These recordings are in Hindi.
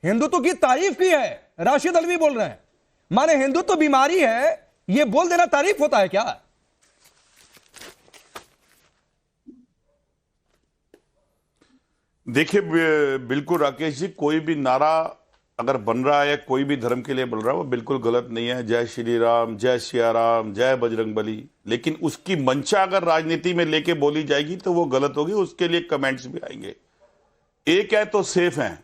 हिंदुत्व की तारीफ की है, राशिद अल्वी बोल रहे हैं। माने हिंदुत्व बीमारी है, यह बोल देना तारीफ होता है क्या? देखिए बिल्कुल राकेश जी, कोई भी नारा अगर बन रहा है या कोई भी धर्म के लिए बोल रहा है वो बिल्कुल गलत नहीं है। जय श्री राम, जय सिया राम, जय बजरंगबली, लेकिन उसकी मंशा अगर राजनीति में लेके बोली जाएगी तो वो गलत होगी। उसके लिए कमेंट्स भी आएंगे। एक है तो सेफ है,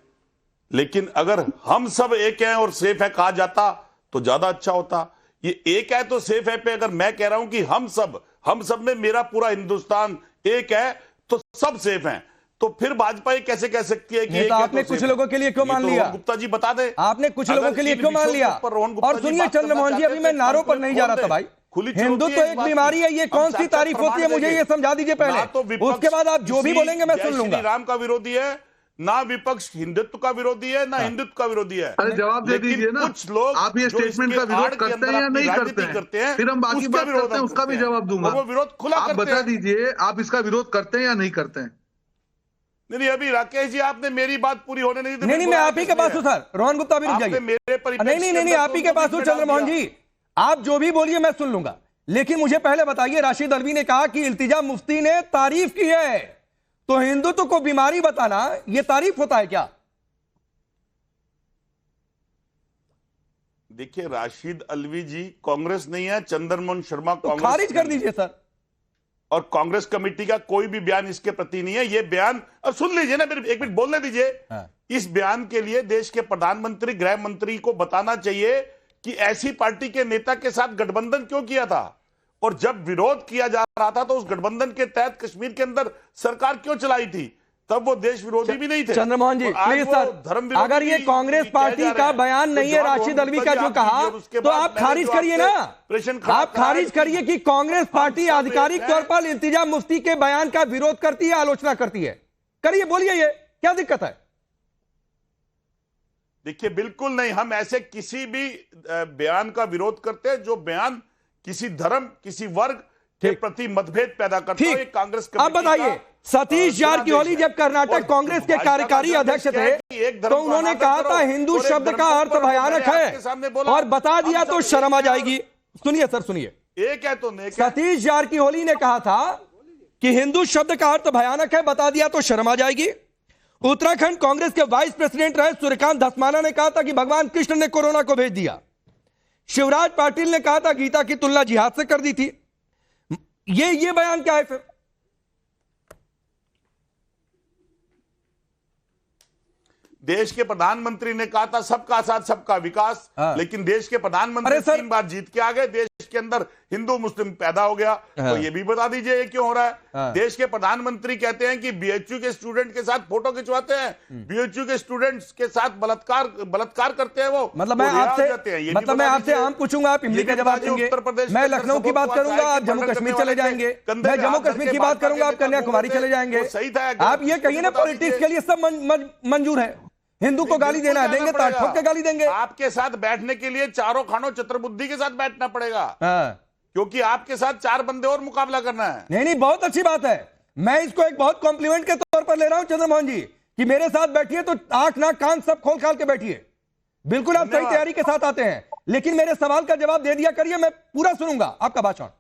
लेकिन अगर हम सब एक हैं और सेफ है कहा जाता तो ज्यादा अच्छा होता। ये एक है तो सेफ है पे अगर मैं कह रहा हूं कि हम सब में मेरा पूरा हिंदुस्तान एक है तो सब सेफ हैं, तो फिर भाजपा ये कैसे कह सकती है कि तो आपने कुछ लोगों के लिए क्यों मान लिया? गुप्ता जी बता दे, आपने कुछ लोगों के लिए क्यों मान लिया? और सुनिए चंद्रमोहन जी, अभी मैं नारों पर नहीं जा रहा था भाई। हिंदुत्व तो एक बीमारी है, ये कौन सी तारीफ होती है मुझे ये समझा दीजिए पहले, उसके बाद आप जो भी बोलेंगे मैं सुन लूंगा। राम का विरोधी है ना, विपक्ष हिंदुत्व का विरोधी है ना हिंदुत्व का विरोधी है। अरे जवाब दे दीजिए ना, कुछ लोग आप ये स्टेटमेंट का विरोध करते हैं या नहीं करते हैं? फिर हम बाकी बात करते हैं, उसका भी जवाब दूंगा। वो विरोध खुला आप बता दीजिए, आप इसका विरोध करते हैं या नहीं करते हैं? नहीं, अभी राकेश जी आपने मेरी बात पूरी होने नहीं दी। नहीं, मैं आप ही के पास हूं सर। रोहन गुप्ता भी रुक जाइए। नहीं, आप ही के पास हूं चंद्रमोहन जी, आप जो भी बोलिए मैं सुन लूंगा। लेकिन मुझे पहले बताइए, राशिद अल्वी ने कहा कि इल्तिजा मुफ्ती ने तारीफ की है, तो हिंदुत्व को बीमारी बताना यह तारीफ होता है क्या? देखिए राशिद अल्वी जी कांग्रेस नहीं है, चंद्रमोहन शर्मा तो कांग्रेस खारिज कर दीजिए सर। और कांग्रेस कमेटी का कोई भी बयान इसके प्रति नहीं है। ये बयान, अब सुन लीजिए ना, मेरे एक मिनट बोलने दीजिए। हाँ। इस बयान के लिए देश के प्रधानमंत्री, गृह मंत्री को बताना चाहिए कि ऐसी पार्टी के नेता के साथ गठबंधन क्यों किया था, और जब विरोध किया जा रहा था तो उस गठबंधन के तहत कश्मीर के अंदर सरकार क्यों चलाई थी, तब वो देश विरोधी भी नहीं थे। चंद्रमोहन जी प्लीज सर, अगर ये कांग्रेस पार्टी का बयान नहीं है राशिद अल्वी का जो कहा, तो आप खारिज करिए ना। आप खारिज करिए कि कांग्रेस पार्टी आधिकारिक तौर पर इल्तिजा मुफ्ती के बयान का विरोध करती है, आलोचना करती है। करिए, बोलिए, ये क्या दिक्कत है? देखिए बिल्कुल नहीं, हम ऐसे किसी भी बयान का विरोध करते हैं जो बयान किसी धर्म, किसी वर्ग के प्रति मतभेद पैदा करता है। कांग्रेस कमेटी। अब बताइए, सतीश जारकिहोली जब कर्नाटक कांग्रेस के कार्यकारी अध्यक्ष थे तो उन्होंने कहा था हिंदू शब्द का अर्थ भयानक है, और बता दिया तो शर्म आ जाएगी। सुनिए सर, सुनिए। एक है तो सतीश जारकिहोली ने कहा था कि हिंदू शब्द का अर्थ भयानक है, बता दिया तो शर्म आ जाएगी। उत्तराखंड कांग्रेस के वाइस प्रेसिडेंट रहे सूर्यकांत धस्माना ने कहा था कि भगवान कृष्ण ने कोरोना को भेज दिया। शिवराज पाटिल ने कहा था गीता की तुलना जिहाद से कर दी थी। ये बयान क्या है फिर? देश के प्रधानमंत्री ने कहा था सबका साथ सबका विकास, लेकिन देश के प्रधानमंत्री 3 बार जीत के आ गए, देश के अंदर हिंदू मुस्लिम पैदा हो गया। तो ये भी बता दीजिए ये क्यों हो रहा है? देश के प्रधानमंत्री कहते हैं कि बीएचयू के स्टूडेंट के साथ फोटो खिंचवाते हैं, बीएचयू के स्टूडेंट्स के साथ बलात्कार करते हैं वो। मतलब मैं आपसे आम पूछूंगा, आप इमली का जवाब देंगे। उत्तर प्रदेश, मैं लखनऊ की बात करूंगा, आप जम्मू कश्मीर चले जाएंगे। मैं जम्मू कश्मीर की बात करूंगा, आप कन्याकुमारी चले जाएंगे। सही था। आप ये कहिए ना, पॉलिटिक्स के लिए सब मंजूर है। हिंदू को गाली देना देंगे, ताड़ ठोक के गाली देंगे। आपके साथ बैठने के लिए चारों खानों चतुर्बुद्धि के साथ बैठना पड़ेगा, क्योंकि आपके साथ 4 बंदे और मुकाबला करना है। नहीं, बहुत अच्छी बात है। मैं इसको एक बहुत कॉम्प्लीमेंट के तौर पर ले रहा हूं चंद्रमोहन जी, कि मेरे साथ बैठिए तो आंख नाक कान सब खोल खाल के बैठिए। बिल्कुल आप सही तैयारी के साथ आते हैं, लेकिन मेरे सवाल का जवाब दे दिया करिए, मैं पूरा सुनूंगा आपका भाषण।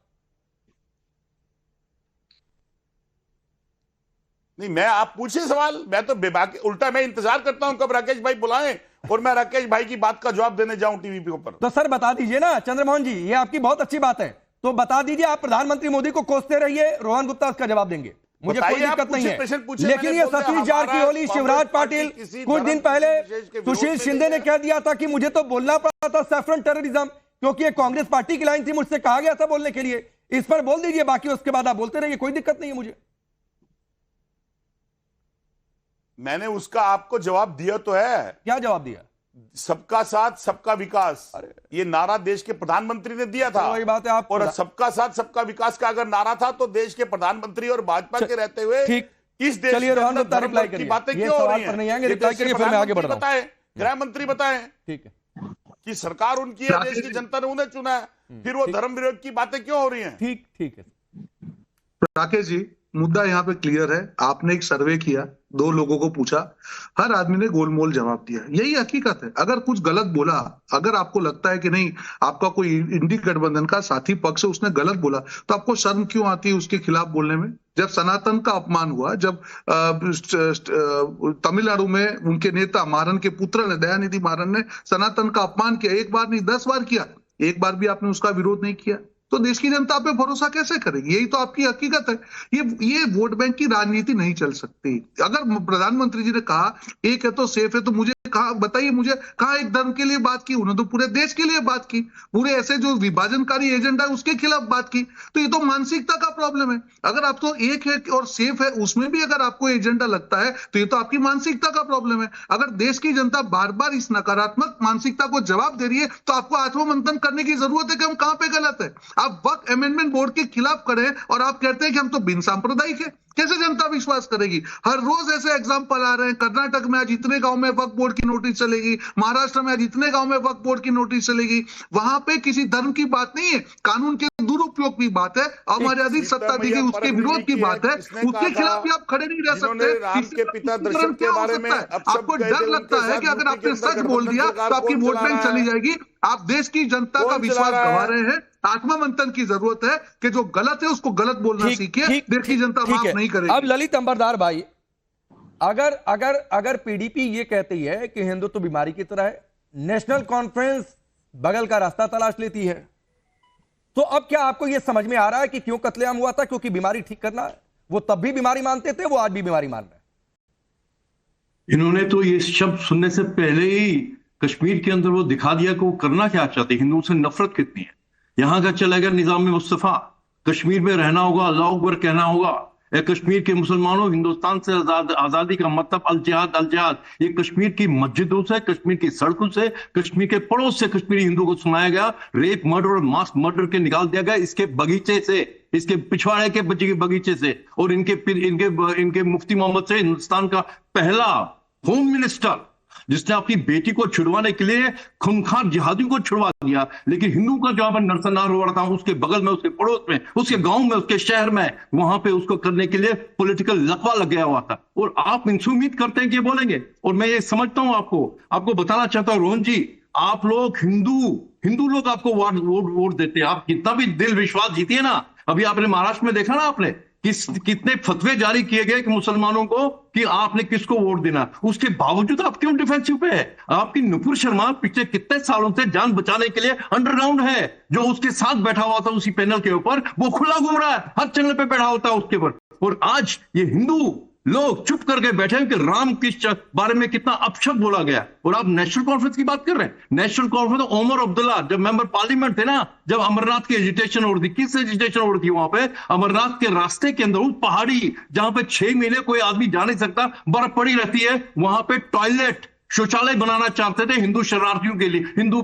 नहीं, मैं आप पूछिए सवाल, मैं तो बेबाकी उल्टा मैं इंतजार करता हूं कब राकेश भाई बुलाएं और मैं राकेश भाई की बात का जवाब देने जाऊं टीवी के ऊपर। तो सर बता दीजिए ना चंद्रमोहन जी, ये आपकी बहुत अच्छी बात है, तो बता दीजिए। आप प्रधानमंत्री मोदी को कोसते रहिए, रोहन गुप्ता उसका जवाब देंगे, मुझे कोई दिक्कत नहीं है। लेकिन ये सतीश जारकिहोली, शिवराज पाटिल, कुछ दिन पहले सुशील शिंदे ने कह दिया था कि मुझे तो बोलना पड़ा था सैफरन टेररिज्म, क्योंकि ये कांग्रेस पार्टी की लाइन थी, मुझसे कहा गया था बोलने के लिए। इस पर बोल दीजिए, बाकी उसके बाद आप बोलते रहिए, कोई दिक्कत नहीं है मुझे। मैंने उसका आपको जवाब दिया तो है। क्या जवाब दिया? सबका साथ सबका विकास, ये नारा देश के प्रधानमंत्री ने दिया था। वही बात है, आप और सबका साथ सबका विकास का अगर नारा था तो देश के प्रधानमंत्री और भाजपा के रहते हुए इस देश चलिए रोहन गुप्ता रिप्लाई की बातें क्यों हो रही हैं? रिप्लाई करिए, फिर मैं आगे बढ़ रहा हूं। बताएं, गृह मंत्री बताएं। ठीक है कि सरकार उनकी है, देश की जनता ने उन्हें चुना है, फिर वो धर्म विरोध की बातें क्यों हो रही हैं? ठीक है राकेश जी, मुद्दा यहाँ पे क्लियर है। आपने एक सर्वे किया, 2 लोगों को पूछा, हर आदमी ने गोलमोल जवाब दिया। यही हकीकत है। अगर कुछ गलत बोला, अगर आपको लगता है कि नहीं आपका कोई इंडी गठबंधन का साथी पक्ष है उसने गलत बोला, तो आपको शर्म क्यों आती है उसके खिलाफ बोलने में? जब सनातन का अपमान हुआ, जब तमिलनाडु में उनके नेता मारन के पुत्र ने, दयानिधि मारन ने सनातन का अपमान किया, एक बार नहीं 10 बार किया, एक बार भी आपने उसका विरोध नहीं किया, तो देश की जनता पे भरोसा कैसे करेगी? यही तो आपकी हकीकत है। ये वोट बैंक की राजनीति नहीं चल सकती। अगर प्रधानमंत्री जी ने कहा एक है तो सेफ है, तो मुझे कहा, बताइए मुझे कहा एक धर्म के लिए बात की? उन्होंने तो पूरे देश के लिए बात की, पूरे ऐसे जो विभाजनकारी एजेंडा है उसके खिलाफ बात की। तो ये तो मानसिकता का प्रॉब्लम है। अगर आप तो एक है और सेफ है उसमें भी अगर आपको एजेंडा लगता है तो ये तो आपकी मानसिकता का प्रॉब्लम है। अगर देश की जनता बार बार इस नकारात्मक मानसिकता को जवाब दे रही है तो आपको आत्ममंथन करने की जरूरत है कि हम कहां पे गलत है। आप वक्फ अमेंडमेंट बोर्ड के खिलाफ खड़े हैं और आप कहते हैं कि हम तो बिन सांप्रदायिक है। कैसे जनता विश्वास करेगी? हर रोज ऐसे एग्जाम्पल आ रहे हैं। कर्नाटक में आज इतने गांव में वक्फ बोर्ड की नोटिस चलेगी, महाराष्ट्र में आज इतने गांव में वक्फ बोर्ड की नोटिस चलेगी। वहां पे किसी धर्म की बात नहीं है, कानून के दुरुपयोग की बात है, अमर्यादित सत्ता दी गई उसके विरोध की बात है। उसके खिलाफ भी आप खड़े नहीं रह सकते। राम के पिता दर्शक के बारे में आपको डर लगता है कि अगर आपने सच बोल दिया तो आपकी वोट बैंक चली जाएगी। आप देश की जनता का विश्वास गंवा रहे हैं। आत्ममंथन की जरूरत है कि जो गलत है उसको गलत बोलना सीखिए। देश की जनता माफ नहीं करेगी। अब ललित अंबरदार भाई, अगर अगर अगर पीडीपी ये कहती है कि हिंदुत्व बीमारी की तरह है, नेशनल कॉन्फ्रेंस बगल का रास्ता तलाश लेती है, तो अब क्या आपको यह समझ में आ रहा है कि क्यों कत्लेआम हुआ था? क्योंकि बीमारी ठीक करना है। वो तब भी बीमारी मानते थे, वो आज भी बीमारी मान रहे हैं। इन्होंने तो ये शब्द सुनने से पहले ही कश्मीर के अंदर वो दिखा दिया कि वो करना क्या चाहते, हिंदुओं से नफरत कितनी है। यहां का चला गया निजाम मुस्तफा, कश्मीर में रहना होगा, अल्लाह अकबर कहना होगा। कश्मीर के मुसलमानों, हिंदुस्तान से आजादी का मतलब अल जिहाद अल जिहाद। ये कश्मीर की मस्जिदों से, कश्मीर की सड़कों से, कश्मीर के पड़ोस से कश्मीरी हिंदुओं को सुनाया गया। रेप, मर्डर और मास मर्डर के निकाल दिया गया इसके बगीचे से, इसके पिछवाड़े के बगीचे से। और इनके मुफ्ती मोहम्मद से हिंदुस्तान का पहला होम मिनिस्टर जिसने अपनी बेटी को छुड़वाने के लिए खूंखार जिहादियों को छुड़वा दिया। लेकिन हिंदू का जहां पर नरसंहार हो रहा था उसके बगल में, उसके पड़ोस में, उसके गांव में, उसके शहर में, वहां पे उसको करने के लिए पॉलिटिकल लकवा लग गया हुआ था। और आप इनसे उम्मीद करते हैं कि बोलेंगे। और मैं ये समझता हूं, आपको बताना चाहता हूं रोहन जी, आप लोग हिंदू लोग आपको वोट देते हैं। आप कितना भी दिल विश्वास जीतिए ना, अभी आपने महाराष्ट्र में देखा ना, आपने कितने फतवे जारी किए गए कि मुसलमानों को कि आपने किसको वोट देना। उसके बावजूद आप क्यों डिफेंसिव पे है? आपकी नुपुर शर्मा पिछले कितने सालों से जान बचाने के लिए अंडरग्राउंड है। जो उसके साथ बैठा हुआ था उसी पैनल के ऊपर, वो खुला घूम रहा है, हर चैनल पे बैठा होता है उसके ऊपर। और आज ये हिंदू लोग चुप करके बैठे हैं कि राम के बारे में कितना अपशब्द बोला गया। और आप नेशनल कॉन्फ्रेंस की बात कर रहे हैं। नेशनल कॉन्फ्रेंस ओमर अब्दुल्ला जब मेंबर पार्लियामेंट थे ना, जब अमरनाथ की एजिटेशन हो रही थी, किस एजिटेशन हो रही थी वहां पे? अमरनाथ के रास्ते के अंदर, उस पहाड़ी जहां पे 6 महीने कोई आदमी जा नहीं सकता, बर्फ पड़ी रहती है, वहां पे टॉयलेट, शौचालय बनाना चाहते थे हिंदू शरणार्थियों के लिए, हिंदू